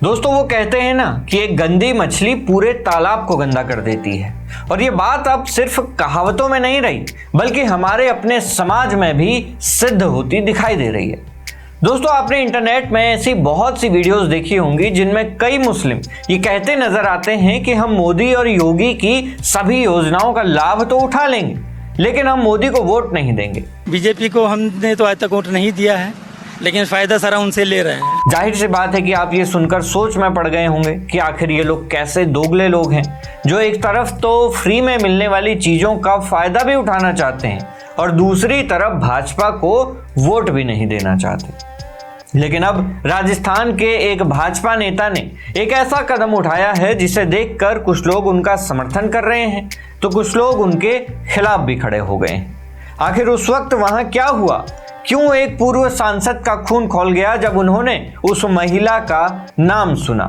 दोस्तों वो कहते हैं ना कि एक गंदी मछली पूरे तालाब को गंदा कर देती है, और ये बात अब सिर्फ कहावतों में नहीं रही बल्कि हमारे अपने समाज में भी सिद्ध होती दिखाई दे रही है। दोस्तों आपने इंटरनेट में ऐसी बहुत सी वीडियोस देखी होंगी जिनमें कई मुस्लिम ये कहते नजर आते हैं कि हम मोदी और योगी की सभी योजनाओं का लाभ तो उठा लेंगे लेकिन हम मोदी को वोट नहीं देंगे। बीजेपी को हमने तो आज तक वोट नहीं दिया है, लेकिन फायदा सारा उनसे ले रहे हैं। जाहिर सी बात है कि आप ये सुनकर सोच में पड़ गए होंगे कि आखिर ये लोग कैसे दोगले लोग हैं जो एक तरफ तो फ्री में मिलने वाली चीजों का फायदा भी उठाना चाहते हैं और दूसरी तरफ भाजपा को वोट भी नहीं देना चाहते। लेकिन अब राजस्थान के एक भाजपा नेता ने एक ऐसा कदम उठाया है जिसे देखकर कुछ लोग उनका समर्थन कर रहे हैं तो कुछ लोग उनके खिलाफ भी खड़े हो गए हैं। आखिर उस वक्त वहां क्या हुआ, क्यों एक पूर्व सांसद का खून खौल गया जब उन्होंने उस महिला का नाम सुना?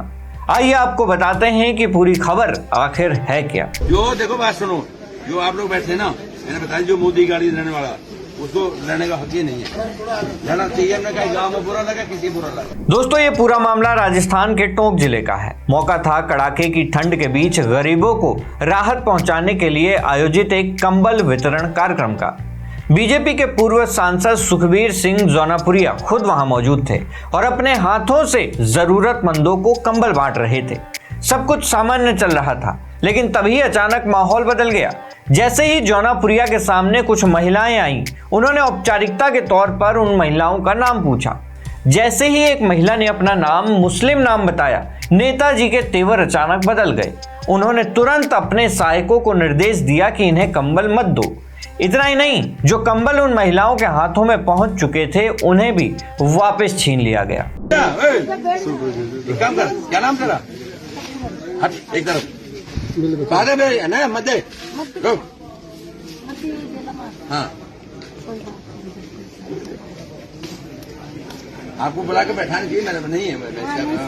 आइए आपको बताते हैं कि पूरी खबर आखिर है क्या। जो देखो बात सुनो, जो आप लोग बैठे ना, मैंने बताया जो मोदी गाड़ी रहने वाला उसको लड़ने का हक ही नहीं है। लड़ना चाहिए, हमने कहा गाँव में बुरा लगा किसी बुरा लगा। दोस्तों ये पूरा मामला राजस्थान के टोंक जिले का है। मौका था कड़ाके की ठंड के बीच गरीबों को राहत पहुंचाने के लिए आयोजित एक कंबल वितरण कार्यक्रम का। बीजेपी के पूर्व सांसद सुखबीर सिंह जौनापुरिया खुद वहां मौजूद थे और अपने हाथों से जरूरतमंदों को कंबल बांट रहे थे। सब कुछ सामान्य चल रहा था, लेकिन तभी अचानक माहौल बदल गया। जैसे ही जौनापुरिया के सामने कुछ महिलाएं आईं, उन्होंने औपचारिकता के तौर पर उन महिलाओं का नाम पूछा। जैसे ही एक महिला ने अपना नाम मुस्लिम नाम बताया, नेताजी के तेवर अचानक बदल गए। उन्होंने तुरंत अपने सहायकों को निर्देश दिया कि इन्हें कंबल मत दो। इतना ही नहीं, जो कंबल उन महिलाओं के हाथों में पहुंच चुके थे उन्हें भी वापस छीन लिया गया। काम कर, क्या नाम तेरा? हट एक तरफ मत दे। हाँ, आपको बुला के बैठाने की मैंने नहीं है,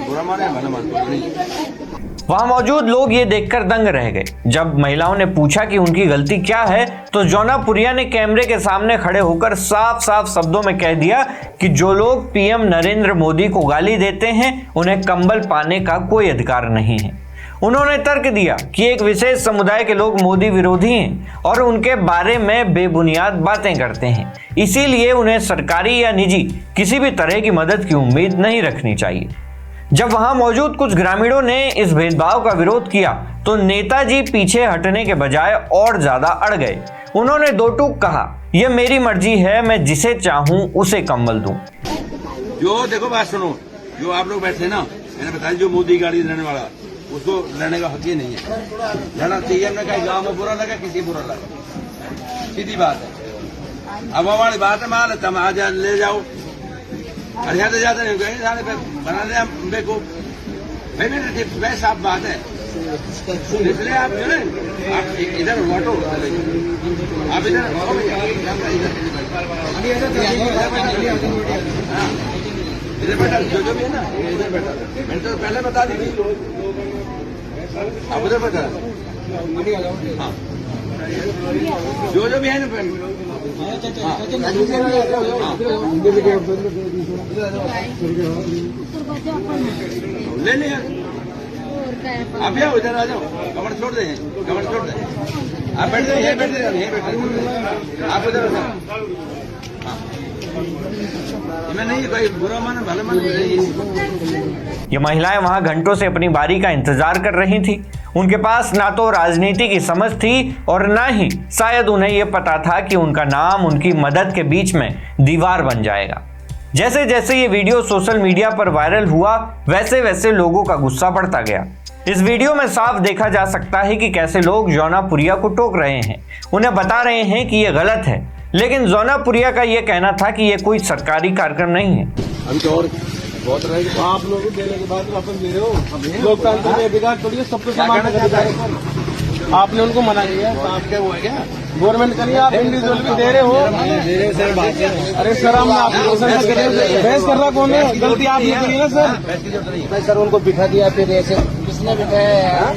बुरा माने भला माने। वहां मौजूद लोग ये देखकर दंग रह गए। जब महिलाओं ने पूछा कि उनकी गलती क्या है तो जौनापुरिया ने कैमरे के सामने खड़े होकर साफ साफ शब्दों में कह दिया कि जो लोग पीएम नरेंद्र मोदी को गाली देते हैं उन्हें कंबल पाने का कोई अधिकार नहीं है। उन्होंने तर्क दिया कि एक विशेष समुदाय के लोग मोदी विरोधी हैं और उनके बारे में बेबुनियाद बातें करते हैं, इसीलिए उन्हें सरकारी या निजी किसी भी तरह की मदद की उम्मीद नहीं रखनी चाहिए। जब वहां मौजूद कुछ ग्रामीणों ने इस भेदभाव का विरोध किया तो नेताजी पीछे हटने के बजाय और ज्यादा अड़ गए। उन्होंने दो टूक कहा, यह मेरी मर्जी है, मैं जिसे चाहूं उसे कंबल दूं। जो देखो बात सुनो, जो आप लोग बैठे ना, मैंने बताया जो मोदी गाड़ी रहने वाला उसको लड़ने का हक ही नहीं है। लड़ना चाहिए, हमने कहा गाँव में बुरा लगा किसी बुरा लगा, सीधी बात है। अब हमारी बात है, माल तुम आ जा ले जाओ, जाते जाते नहीं गए जाने पे बना लिया को भाई साफ बात है। इसलिए आप जो है आप इधर ऑटो आप इधर बैठा, जो भी है ना इधर बैठा। मैंने तो पहले बता दी थी, आप उधर बैठा। हाँ, जो भी है ना ले लिया। आप जाओ इधर आ जाओ, कमर छोड़ दें, कमर छोड़ दें। आप बैठ जाइए, बैठ जाइए, आप उधर आ जाओ। मैं नहीं कोई बुरा माना भला माना। ये महिलाएं वहां घंटों से अपनी बारी का इंतजार कर रही थी। उनके पास ना तो राजनीति की समझ थी और ना ही शायद उन्हें यह पता था कि उनका नाम उनकी मदद के बीच में दीवार बन जाएगा। जैसे जैसे ये वीडियो सोशल मीडिया पर वायरल हुआ वैसे वैसे लोगों का गुस्सा बढ़ता गया। इस वीडियो में साफ देखा जा सकता है कि कैसे लोग जौनापुरिया को टोक रहे हैं, उन्हें बता रहे हैं कि ये गलत है, लेकिन जौनापुरिया का यह कहना था कि यह कोई सरकारी कार्यक्रम नहीं है। अभी तो और बहुत रहे, तो आप लोग देने के बाद वापस ले रहे हो। लोकतंत्र में बिगाड़ थोड़ी, सबको समान अधिकार। आपने उनको मना किया, तो आप क्या हुआ क्या गवर्नमेंट करिए, आप इंडिविजुअल भी दे रहे हो। अरे सर, हम बहस कर रहा कौन है? गलती आपने करी ना सर। सर उनको बिठा दिया, फिर ऐसे किसने बिठाया?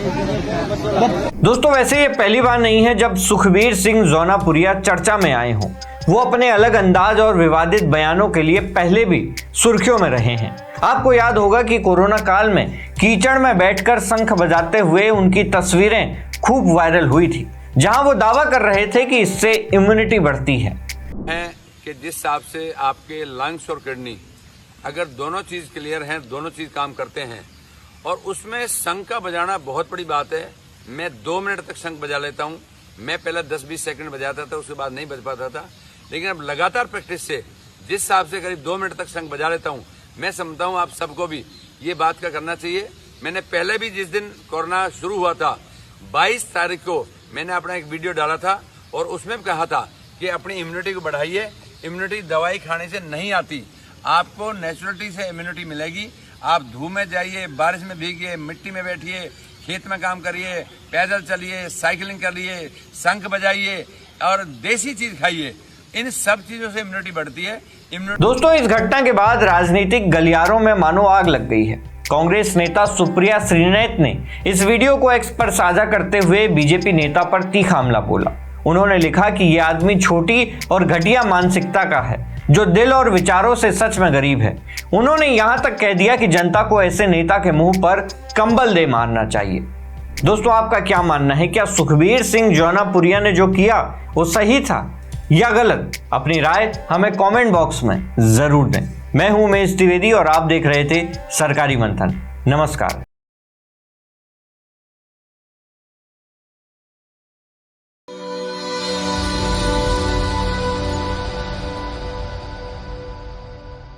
दोस्तों वैसे ये पहली बार नहीं है जब सुखबीर सिंह जौनापुरिया चर्चा में आए हों। वो अपने अलग अंदाज और विवादित बयानों के लिए पहले भी सुर्खियों में रहे हैं। आपको याद होगा कि कोरोना काल में कीचड़ में बैठकर शंख बजाते हुए उनकी तस्वीरें खूब वायरल हुई थी, जहां वो दावा कर रहे थे कि इससे इम्यूनिटी बढ़ती है। कि जिस हिसाब से आपके लंग्स और किडनी अगर दोनों चीज क्लियर हैं, दोनों चीज काम करते हैं, और उसमें शंख का बजाना बहुत बड़ी बात है। मैं 2 मिनट तक शंख बजा लेता हूं। मैं पहले 10-20 सेकंड बजाता था, उसके बाद नहीं बज पाता था, लेकिन अब लगातार प्रैक्टिस से जिस हिसाब से करीब 2 मिनट तक शंख बजा लेता हूं, मैं समझता हूं आप सबको भी ये बात का करना चाहिए। मैंने पहले भी जिस दिन कोरोना शुरू हुआ था 22 तारीख को मैंने अपना एक वीडियो डाला था और उसमें भी कहा था कि अपनी इम्यूनिटी को बढ़ाइए। इम्यूनिटी दवाई खाने से नहीं आती, आपको नेचुरलिटी से इम्यूनिटी मिलेगी। आप धूप में जाइए, बारिश में भीगिए, मिट्टी में बैठिए, खेत में काम करिए, पैदल चलिए, साइकिलिंग करिए, शंख बजाइए और देसी चीज खाइए। इन सब चीजों से इम्यूनिटी बढ़ती है। दोस्तों, इस घटना के बाद राजनीतिक गलियारों में मानो आग लग गई है। कांग्रेस नेता सुप्रिया श्रीनेत ने इस वीडियो को एक्स पर साझा करते हुए बीजेपी नेता पर तीखा हमला बोला। उन्होंने लिखा कि यह आदमी छोटी और घटिया मानसिकता का है, जो दिल और विचारों से सच में गरीब है। उन्होंने यहां तक कह दिया कि जनता को ऐसे नेता के मुंह पर कंबल दे मारना चाहिए। दोस्तों, आपका क्या मानना है? क्या सुखबीर सिंह जौनापुरिया ने जो किया वो सही था या गलत? अपनी राय हमें कमेंट बॉक्स में जरूर दें। मैं हूं उमेश द्विवेदी और आप देख रहे थे सरकारी मंथन। नमस्कार।